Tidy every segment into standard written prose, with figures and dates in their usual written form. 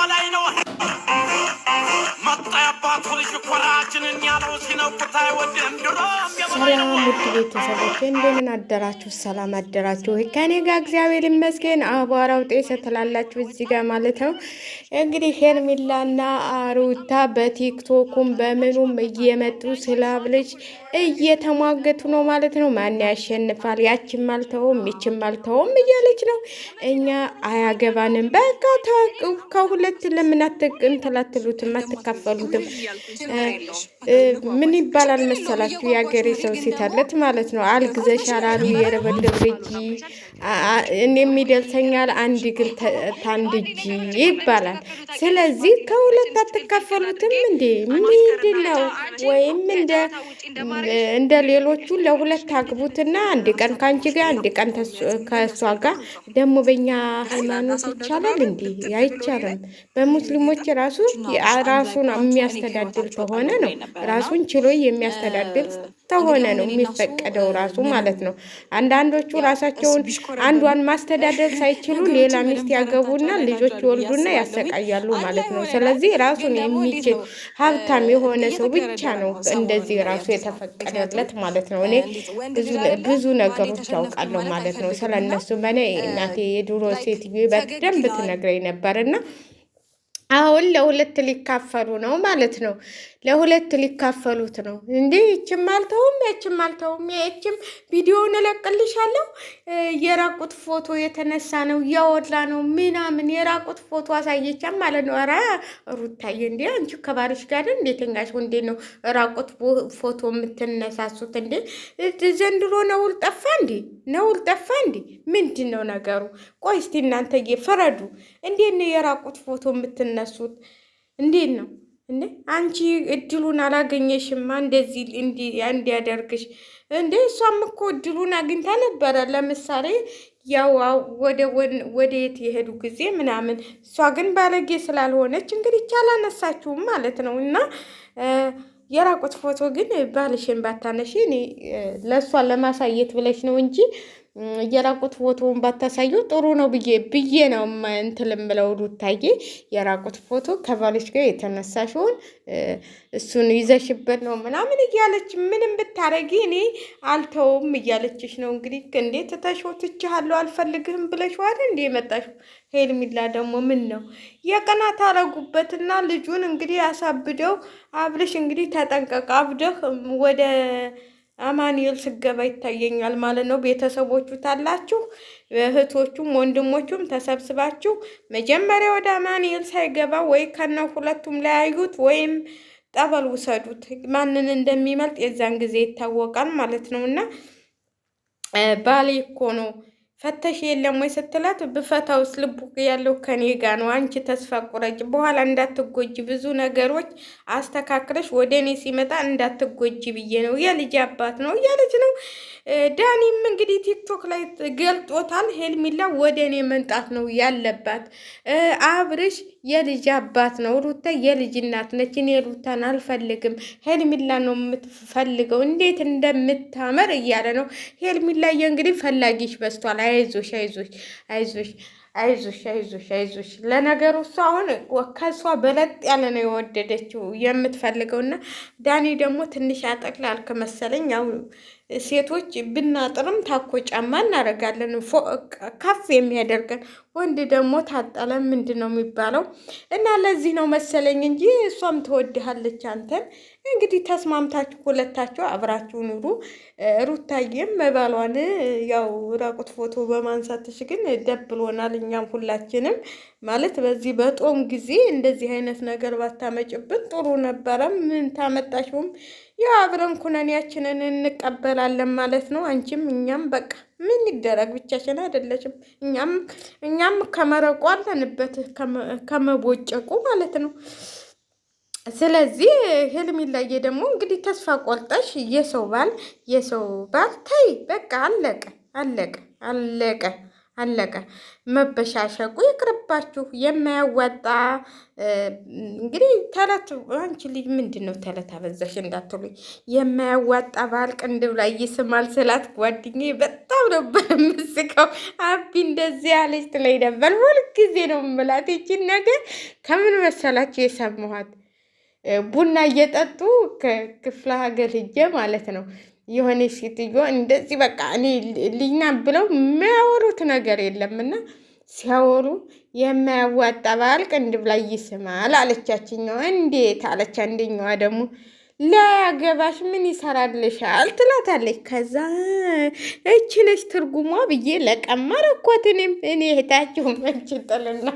በላይ ነው መጣ ያባቱ ልጅ ኮራችንን ያለው ሲነኩት አይወድም ድሮ ሰላም ውድ ቤተሰቦች እንደምን አደራችሁ? ሰላም አደራችሁ? ከኔ ጋር እግዚአብሔር ይመስገን። አቧራው ጤሰ ትላላችሁ እዚህ ጋር ማለት ነው። እንግዲህ ሄርሜላና ሩታ በቲክቶኩም በምኑም እየመጡ ስላብልጅ እየተሟገቱ ነው ማለት ነው። ማን ያሸንፋል? ያችም አልተውም ይችም አልተውም እያለች ነው። እኛ አያገባንም በቃ ከሁለት ለምን አትንትላትሉትም አትካፈሉትም? ምን ይባላል መሰላችሁ? የአገሬ ሰው ሲተለት ማለት ነው። አልግዘሽ አላሉ የረበደብ ልጅ የሚደርሰኛል አንድ እግር ታንድ እጅ ይባላል። ስለዚህ ከሁለት አትካፈሉትም እንዴ? ምንድን ነው? ወይም እንደ ሌሎቹ ለሁለት አግቡትና አንድ ቀን ከአንቺ ጋር አንድ ቀን ከእሷ ጋር። ደግሞ በእኛ ሃይማኖት ይቻላል እንዴ? አይቻልም። በሙስሊሞች ራሱን የሚያስተዳድር ከሆነ ነው ራሱን ችሎ የሚያስተዳድር ተሆነ ነው የሚፈቀደው ራሱ ማለት ነው። አንዳንዶቹ ራሳቸውን አንዷን ማስተዳደር ሳይችሉ ሌላ ሚስት ያገቡና ልጆች ይወልዱና ያሰቃያሉ ማለት ነው። ስለዚህ ራሱን የሚችል ሀብታም የሆነ ሰው ብቻ ነው እንደዚህ ራሱ የተፈቀደለት ማለት ነው። እኔ ብዙ ነገሮች ያውቃለሁ ማለት ነው ስለነሱ። በኔ እናቴ የድሮ ሴትዮ በደንብ ትነግረኝ ነበርና አሁን ለሁለት ሊካፈሉ ነው ማለት ነው። ለሁለት ሊካፈሉት ነው እንዴ? ይችም አልተውም ያችም አልተውም። ያችም ቪዲዮውን እለቅልሻለሁ የራቁት ፎቶ የተነሳ ነው እያወላ ነው ምናምን የራቁት ፎቶ አሳየቻም ማለት ነው። ኧረ ሩታዬ እንዴ አንቺ ከባልሽ ጋር እንዴተኛሽ እንዴ ነው ራቁት ፎቶ የምትነሳሱት እንዴ? ዘንድሮ ነውል ጠፋ እንዴ? ነውል ጠፋ እንዴ? ምንድን ነው ነገሩ? ቆይ እስቲ እናንተዬ ፍረዱ። እንዴት ነው የራቁት ፎቶ የምትነሱት? እንዴት ነው እንዴ? አንቺ እድሉን አላገኘሽማ እንደዚህ እንዲያደርግሽ እንዴ? እሷም እኮ እድሉን አግኝታ ነበረ። ለምሳሌ ያው ወደ የት የሄዱ ጊዜ ምናምን፣ እሷ ግን ባለጌ ስላልሆነች እንግዲህ አላነሳችሁም ማለት ነው። እና የራቁት ፎቶ ግን ባልሽን ባታነሺ እኔ ለእሷ ለማሳየት ብለሽ ነው እንጂ የራቁት ፎቶውን ባታሳዩ ጥሩ ነው ብዬ ነው እንትልም ብለው ሩታዬ የራቁት ፎቶ ከባልሽ ጋር የተነሳሽውን እሱን ይዘሽበት ነው ምናምን እያለች ምንም ብታረጊ እኔ አልተውም እያለችሽ ነው። እንግዲህ እንዴት ተሾትቻለሁ አልፈልግህም ብለሽዋል እንዴ የመጣሽው? ሄርሜላ ደግሞ ምን ነው የቀናት አረጉበትና ልጁን እንግዲህ አሳብደው አብልሽ እንግዲህ ተጠንቀቅ አብደህ ወደ አማኑኤል ስገባ ይታየኛል ማለት ነው። ቤተሰቦቹ ታላችሁ እህቶቹም ወንድሞቹም ተሰብስባችሁ መጀመሪያ ወደ አማኑኤል ሳይገባ ወይ ከነ ሁለቱም ለያዩት ወይም ጠበል ውሰዱት። ማንን እንደሚመልጥ የዛን ጊዜ ይታወቃል ማለት ነው። እና ባሌ እኮ ነው ፈተሽ የለም ወይ ስትላት ብፈታውስ ልቡ ያለው ከኔ ጋ ነው። አንቺ ተስፋ ቁረጭ፣ በኋላ እንዳትጎጂ ብዙ ነገሮች አስተካክለሽ ወደ እኔ ሲመጣ እንዳትጎጂ ብዬ ነው። የልጅ አባት ነው እያለች ነው። ዳኒም እንግዲህ ቲክቶክ ላይ ገልጦታል። ሄርሜላ ወደ እኔ መንጣት ነው ያለባት። አብርሽ የልጅ አባት ነው፣ ሩታ የልጅ እናት ነች። እኔ ሩታን አልፈልግም፣ ሄርሜላ ነው የምትፈልገው። እንዴት እንደምታምር እያለ ነው። ሄርሜላዬ እንግዲህ ፈላጊሽ በስቷል። አይዞሽ አይዞሽ አይዞሽ አይዞሽ አይዞሽ አይዞሽ። ለነገሩ እሷ አሁን ከእሷ በለጥ ያለ ነው የወደደችው የምትፈልገውና ዳኒ ደግሞ ትንሽ ያጠቅላል ከመሰለኝ። ያው ሴቶች ብናጥርም ታኮ ጫማ እናደርጋለን ከፍ የሚያደርገን፣ ወንድ ደግሞ ታጠለ ምንድን ነው የሚባለው? እና ለዚህ ነው መሰለኝ እንጂ እሷም ትወድሃለች አንተን። እንግዲህ ተስማምታችሁ ሁለታችሁ አብራችሁ ኑሩ። ሩታዬም ባሏን ያው ራቁት ፎቶ በማንሳትሽ ግን ደብሎናል እኛም ሁላችንም ማለት በዚህ በጦም ጊዜ እንደዚህ አይነት ነገር ባታመጭብን ጥሩ ነበረ። ምን ታመጣሽውም? ያው አብረን ኩነኔያችንን እንቀበላለን ማለት ነው። አንቺም እኛም በቃ ምን ይደረግ ብቻችን አይደለችም። እኛም ከመረቁ አለንበት ከመቦጨቁ ማለት ነው። ስለዚህ ሄርሜላዬ ደግሞ እንግዲህ ተስፋ ቆርጠሽ የሰው ባል ተይ በቃ አለቀ አለቀ አለቀ አለቀ። መበሻሸቁ ይቅርባችሁ። የማያዋጣ እንግዲህ ተረት አንቺ ልጅ ምንድን ነው ተረት አበዛሽ እንዳትሉኝ። የማያዋጣ ባል ቅንድብ ላይ ይስማል ስላት ጓደኛዬ በጣም በጣም ነበር የምስቀው። አቢ እንደዚህ ያለች ትለኝ ነበር። ሁልጊዜ ነው የምላት ይቺን ነገር። ከምን መሰላችሁ የሰማኋት? ቡና እየጠጡ ከክፍለ ሀገር ሂጄ ማለት ነው የሆነ ሴትዮ እንደዚህ በቃ እኔ ልጅና ብለው የሚያወሩት ነገር የለምና ሲያወሩ የማያዋጣ ባል ቅንድብ ላይ ይስማል አለቻችኛዋ። እንዴት አለች አንደኛዋ ደግሞ ለያገባሽ ምን ይሰራልሻል ትላታለች። ከዛ እቺ ነች ትርጉሟ ብዬ ለቀማረኳት። እኔ እህታችሁ መንች ጥልና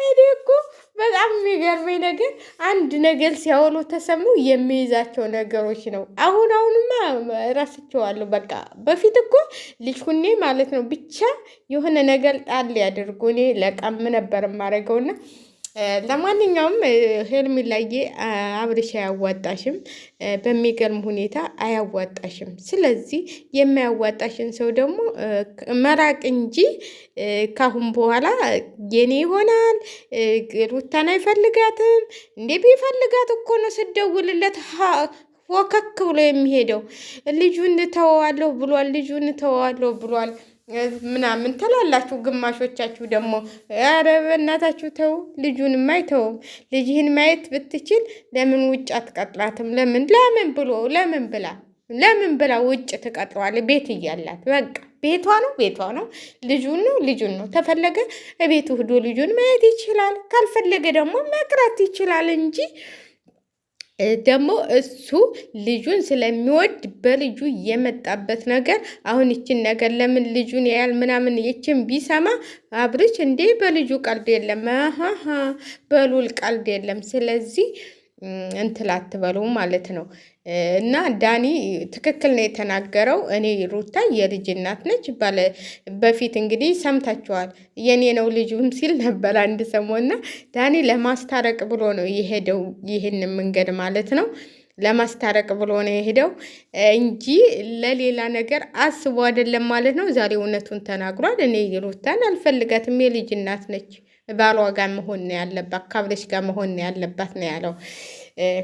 እኔ እኮ በጣም የሚገርመኝ ነገር አንድ ነገር ሲያወሩ ተሰሙ የሚይዛቸው ነገሮች ነው። አሁንማ እረስቸዋለሁ። በቃ በፊት እኮ ልጅ ሁኔ ማለት ነው ብቻ የሆነ ነገር ጣል ያድርጉ እኔ ለቀም ነበር የማደርገውና ለማንኛውም ሄርሜላዬ አብርሽ አያዋጣሽም፣ በሚገርም ሁኔታ አያዋጣሽም። ስለዚህ የሚያዋጣሽን ሰው ደግሞ መራቅ እንጂ ካሁን በኋላ የኔ ይሆናል ሩታን አይፈልጋትም እንዴ? ቢፈልጋት እኮ ነው ስደውልለት ወከክ ብሎ የሚሄደው። ልጁን ተወዋለሁ ብሏል፣ ልጁን ተወዋለሁ ብሏል ምናምን ትላላችሁ። ግማሾቻችሁ ደግሞ ኧረ በእናታችሁ ተው፣ ልጁንም አይተውም። ልጅህን ማየት ብትችል ለምን ውጭ አትቀጥላትም? ለምን ብላ ውጭ ትቀጥረዋል? ቤት እያላት በቃ ቤቷ ነው። ልጁን ነው። ተፈለገ ቤቱ ሂዶ ልጁን ማየት ይችላል። ካልፈለገ ደግሞ መቅረት ይችላል እንጂ ደግሞ እሱ ልጁን ስለሚወድ በልጁ የመጣበት ነገር አሁን ይችን ነገር ለምን ልጁን ያያል ምናምን ይችን ቢሰማ አብርሽ እንዴ በልጁ ቀልድ የለም፣ በሉል ቀልድ የለም። ስለዚህ እንትል አትበሉ ማለት ነው። እና ዳኒ ትክክል ነው የተናገረው። እኔ ሩታ የልጅ እናት ነች ባለ በፊት እንግዲህ ሰምታችኋል። የኔ ነው ልጁም ሲል ነበር አንድ ሰሞንና ዳኒ ለማስታረቅ ብሎ ነው የሄደው ይህን መንገድ ማለት ነው። ለማስታረቅ ብሎ ነው የሄደው እንጂ ለሌላ ነገር አስቦ አይደለም ማለት ነው። ዛሬ እውነቱን ተናግሯል። እኔ ሩታን አልፈልጋትም፣ የልጅ እናት ነች፣ ባሏ ጋር መሆን ነው ያለባት፣ ካብለሽ ጋር መሆን ነው ያለባት ነው ያለው።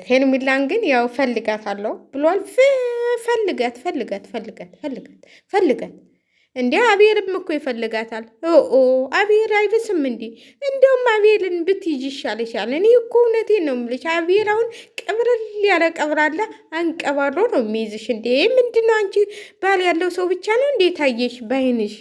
ሄርሜላን ግን ያው ፈልጋታለሁ ብሏል። ፈልጋት እንዴ አቤልም እኮ ይፈልጋታል። አቤል አይብስም እንዴ? እንደውም አቤልን ብትይዥ ይሻልሻል። እኔ እኮ እውነቴን ነው የምልሽ። አቤል አሁን ቀብረል ያለ ቀብራላ አንቀባሮ ነው የሚይዝሽ። እንዴ ምንድነው አንቺ ባል ያለው ሰው ብቻ ነው እንዴ ታየሽ ባይንሽ?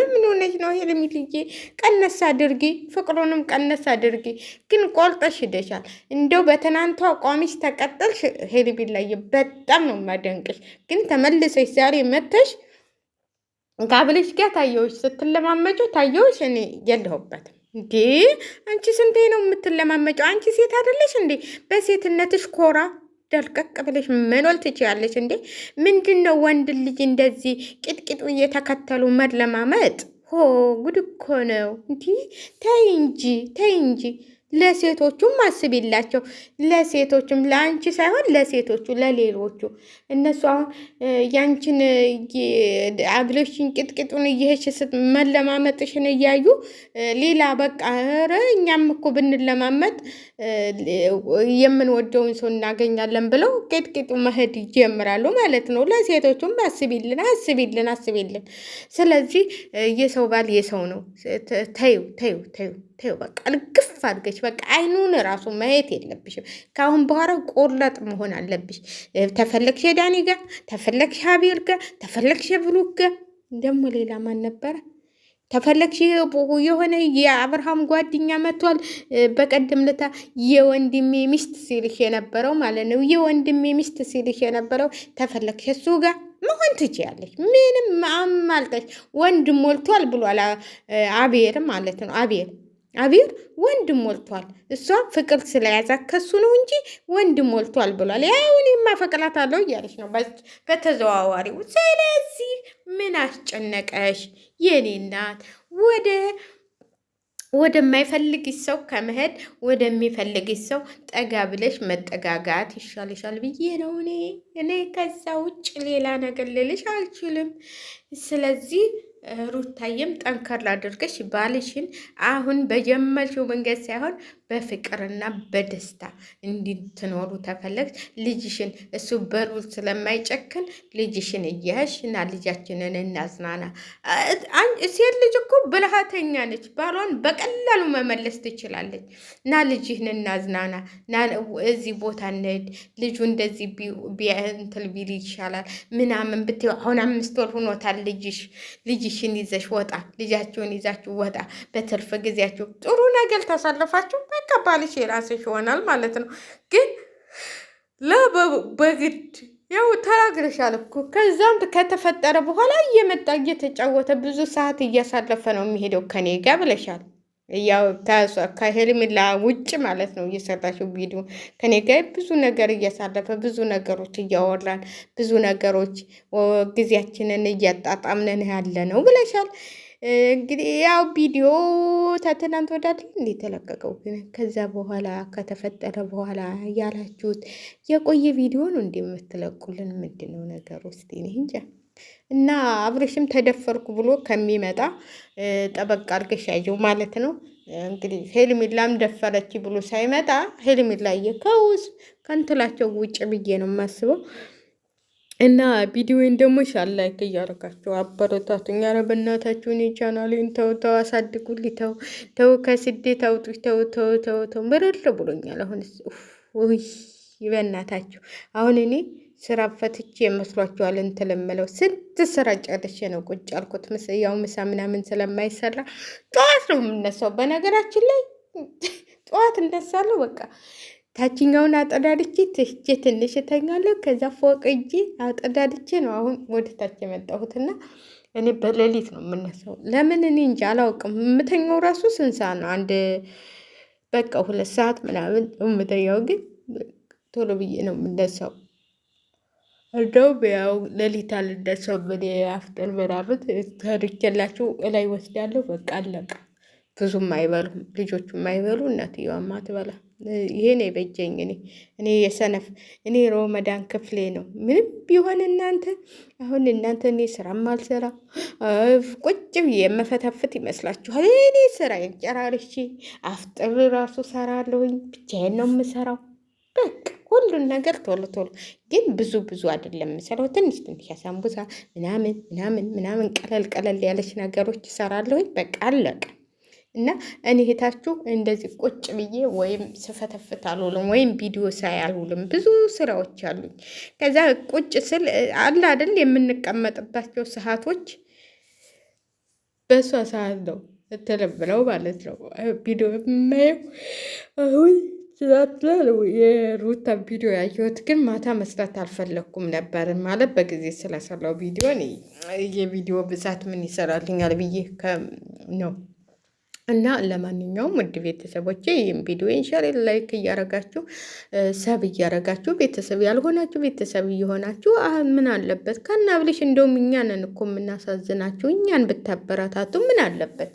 ምን ሆነች ነው ሄርሜላዬ? ቀነስ አድርጊ፣ ፍቅሩንም ቀነስ አድርጊ። ግን ቆልጠሽ ሂደሻል። እንደው በትናንቷ አቋምሽ ተቀጠልሽ ሄርሜላዬ፣ በጣም ነው የማደንቅሽ። ግን ተመልሰሽ ዛሬ መተሽ ካብለሽ ጋር ታየውሽ፣ ስትለማመጪው ታየውሽ። እኔ የለሁበትም እንዴ። አንቺ ስንቴ ነው የምትለማመጪው? አንቺ ሴት አይደለሽ እንዴ? በሴትነትሽ ኮራ ደልቀቅ ብለሽ መኖር ትችያለሽ እንዴ? ምንድን ነው ወንድ ልጅ እንደዚህ ቂጥቂጡ እየተከተሉ መለማመጥ? ጉድ እኮ ነው እንዲ። ተይ እንጂ ለሴቶቹም አስቢላቸው። ለሴቶቹም ለአንቺ ሳይሆን ለሴቶቹ ለሌሎቹ። እነሱ አሁን ያንቺን አብለሽን ቅጥቅጡን እየሄድሽ መለማመጥሽን እያዩ ሌላ በቃ ኧረ እኛም እኮ ብንለማመጥ የምንወደውን ሰው እናገኛለን ብለው ቅጥቅጡ መሄድ ይጀምራሉ ማለት ነው። ለሴቶቹም አስቢልን። ስለዚህ የሰው ባል የሰው ነው። ተይው በቃ ልግፍ አድርገሽ በቃ አይኑን ራሱ ማየት የለብሽም። ከአሁን በኋላ ቆረጥ መሆን አለብሽ። ተፈለግሽ ዳኒ ጋር፣ ተፈለግሽ አቤል ጋር፣ ተፈለግሽ ብሩክ ጋር። ደግሞ ሌላ ማን ነበረ? ተፈለግሽ የሆነ የአብርሃም ጓደኛ መጥቷል በቀደም ለታ የወንድሜ ሚስት ሲልሽ የነበረው ማለት ነው። የወንድሜ ሚስት ሲልሽ የነበረው ተፈለግሽ እሱ ጋር መሆን ትችያለሽ። ምንም አማልጠሽ ወንድ ሞልቷል ብሏል አቤል ማለት ነው። አቤል ወንድ ሞልቷል። እሷ ፍቅር ስለያዛ ከሱ ነው እንጂ ወንድ ሞልቷል ብሏል። ያው እኔማ ፈቅራታለሁ እያለች ነው በተዘዋዋሪው። ስለዚህ ምን አስጨነቀሽ የኔ እናት? ወደማይፈልግሽ ሰው ከመሄድ ወደሚፈልግሽ ሰው ጠጋ ብለሽ መጠጋጋት ይሻልሻል ብዬ ነው እኔ ከዛ ውጭ ሌላ ነገር ልልሽ አልችልም። ስለዚህ ሩታዬም ጠንከር አድርገሽ ባልሽን አሁን በጀመርሽው መንገድ ሳይሆን በፍቅርና በደስታ እንድትኖሩ ተፈለግ ልጅሽን እሱ በሩል ስለማይጨክን ልጅሽን እያሽ እና ልጃችንን እናዝናና። ሴት ልጅ እኮ ብልሃተኛ ነች። ባሏን በቀላሉ መመለስ ትችላለች። እና ልጅህን እናዝናና ና እዚህ ቦታ እንሂድ፣ ልጁ እንደዚህ እንትን ቢል ይሻላል ምናምን ብትይው፣ አሁን 5 ወር ሆኖታል። ልጅሽን ይዘሽ ወጣ፣ ልጃችሁን ይዛችሁ ወጣ። በትርፍ ጊዜያችሁ ጥሩ ነገር ታሳልፋችሁ በቃ ባልሽ የራስሽ ይሆናል ማለት ነው። ግን በግድ ያው ተናግረሻል እኮ። ከዛም ከተፈጠረ በኋላ እየመጣ እየተጫወተ ብዙ ሰዓት እያሳለፈ ነው የሚሄደው ከኔ ጋር ብለሻል። ያው ከሄርሜላ ውጭ ማለት ነው እየሰራሽው ቪዲዮ ከኔ ጋር ብዙ ነገር እያሳለፈ ብዙ ነገሮች እያወራን ብዙ ነገሮች ጊዜያችንን እያጣጣምነን ያለ ነው ብለሻል። እንግዲህ ያው ቪዲዮ ተትናንት ወዳድ እንዴት ተለቀቀው? ግን ከዛ በኋላ ከተፈጠረ በኋላ ያላችሁት የቆየ ቪዲዮ ነው እንደምትለቁልን ምንድን ነው ነገር ውስጥ እንጃ። እና አብርሽም ተደፈርኩ ብሎ ከሚመጣ ጠበቅ አድርገሽ ያዥው ማለት ነው። እንግዲህ ሄርሜላም ደፈረች ብሎ ሳይመጣ ሄርሜላ ከውስ ከንትላቸው ውጭ ብዬ ነው የማስበው። እና ቪዲዮን ደግሞ ሻል ላይክ እያደረጋችሁ አበረታቱኝ። ኧረ በእናታችሁን የቻናሌን ተው አሳድጉልኝ። ተው ከስደት አውጡኝ። ተው ምርር ብሎኛል። አሁን ውይ በእናታችሁ አሁን እኔ ስራ ፈትቼ መስሏችኋል? እንትን እምለው ስንት ስራ ጨርሼ ነው ቁጭ አልኩት። ያው ምሳ ምናምን ስለማይሰራ ጠዋት ነው የምነሳው። በነገራችን ላይ ጠዋት እነሳለሁ። በቃ ታችኛውን አጠዳድቼ ትቼ ትንሽ እተኛለሁ። ከዛ ፎቅ እጄ አጠዳድቼ ነው አሁን ወደ ታች የመጣሁትና እኔ በሌሊት ነው የምነሳው። ለምን እኔ እንጂ አላውቅም። የምተኛው ራሱ ስንት ሰዓት ነው? በቃ 2 ሰዓት ምናምን የምተኛው፣ ግን ቶሎ ብዬ ነው የምነሳው። እንደውም ያው ሌሊት አልነሳው ምን አፍጠር ምናምን ተርኬላችሁ እላይ ወስዳለሁ። በቃ አለቀ። ብዙም አይበሉም ልጆቹም አይበሉ፣ እናትየዋም አትበላ። ይሄ ነው የበጀኝ። እኔ የሰነፍ እኔ ሮመዳን ክፍሌ ነው ምንም ቢሆን እናንተ እኔ ስራም አልሰራ ቁጭ ብዬ የመፈተፍት ይመስላችኋል? እኔ ስራ ጨራርሼ አፍጥር ራሱ ሰራለሁኝ። ብቻዬን ነው የምሰራው። በቃ ሁሉን ነገር ቶሎ ግን ብዙ አይደለም የምሰራው። ትንሽ አሳምቡሳ ምናምን ቀለል ያለች ነገሮች እሰራለሁኝ። በቃ አለቀ። እና እኔ እህታችሁ እንደዚህ ቁጭ ብዬ ወይም ስፈተፍት አልውልም፣ ወይም ቪዲዮ ሳይ አልውልም። ብዙ ስራዎች አሉኝ። ከዛ ቁጭ ስል አለ አይደል የምንቀመጥባቸው ሰዓቶች፣ በእሷ ሰዓት ነው እትለብለው ማለት ነው ቪዲዮ የማየው። አሁን የሩታ ቪዲዮ ያየሁት ግን ማታ መስራት አልፈለግኩም ነበር ማለት በጊዜ ስለሰራው ቪዲዮ የቪዲዮ ብዛት ምን ይሰራልኛል ብዬ ነው። እና ለማንኛውም ውድ ቤተሰቦቼ ይህም ቪዲዮ ሼር ላይክ እያረጋችሁ ሰብ እያረጋችሁ ቤተሰብ ያልሆናችሁ ቤተሰብ እየሆናችሁ ምን አለበት ከና ብልሽ እንደውም እኛንን እኮ የምናሳዝናችሁ እኛን ብታበረታቱ ምን አለበት?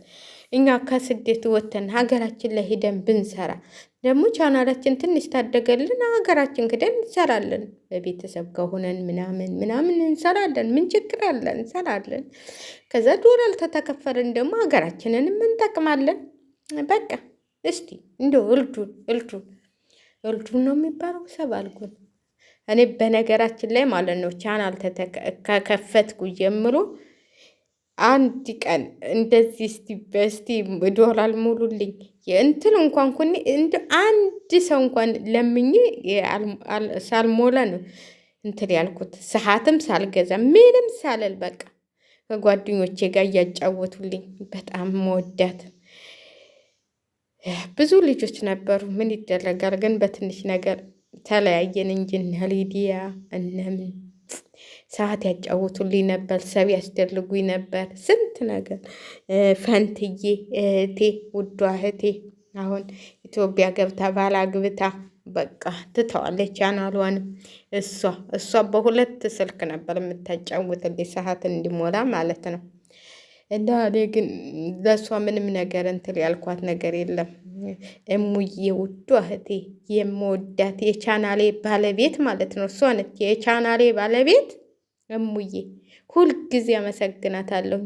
እኛ ከስደት ወተን ሀገራችን ላይ ሄደን ብንሰራ ደግሞ ቻናላችን ትንሽ ታደገልን ሀገራችን ክደን እንሰራለን። በቤተሰብ ከሆነን ምናምን እንሰራለን። ምን ችግር አለን? እንሰራለን። ከዛ ዶላር ተተከፈልን ደግሞ ሀገራችንን እንጠቅማለን። በቃ እስቲ እንደው እልዱን ነው የሚባለው ሰባልኩን። እኔ በነገራችን ላይ ማለት ነው ቻናል ከከፈትኩ ጀምሮ አንድ ቀን እንደዚህ እስቲ ዶላር ሙሉልኝ እንትን እንኳን አንድ ሰው እንኳን ለምኜ ሳልሞላ ነው እንትን ያልኩት። ሰዓትም ሳልገዛ ምንም ሳልል በቃ ከጓደኞቼ ጋር እያጫወቱልኝ በጣም መወዳት ብዙ ልጆች ነበሩ። ምን ይደረጋል ግን በትንሽ ነገር ተለያየን እንጂ እነ ሊዲያ እነምን ሰዓት ያጫወቱልኝ ነበር፣ ሰብ ያስደርጉኝ ነበር፣ ስንት ነገር። ፈንትዬ እህቴ ውዷ እህቴ አሁን ኢትዮጵያ ገብታ ባላግብታ በቃ ትተዋለች ቻናሏንም። እሷ በሁለት ስልክ ነበር የምታጫውትልኝ ሰዓት እንዲሞላ ማለት ነው። እና እኔ ግን ለእሷ ምንም ነገር እንትን ያልኳት ነገር የለም። እሙዬ ውዷ እህቴ የምወዳት የቻናሌ ባለቤት ማለት ነው እሷ ነች የቻናሌ ባለቤት እሙዬ። ሁልጊዜ አመሰግናታለሁ።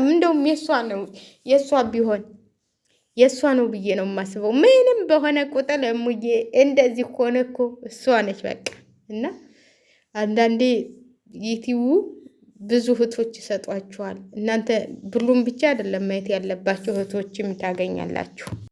እንደውም የእሷ ቢሆን የእሷ ነው ብዬ ነው የማስበው። ምንም በሆነ ቁጥር እሙዬ እንደዚህ ሆነ እኮ እሷ ነች በቃ። እና አንዳንዴ ዩቲዩቡ ብዙ እህቶች ይሰጧችኋል። እናንተ ብሉን ብቻ አይደለም ማየት ያለባቸው እህቶችም ታገኛላችሁ።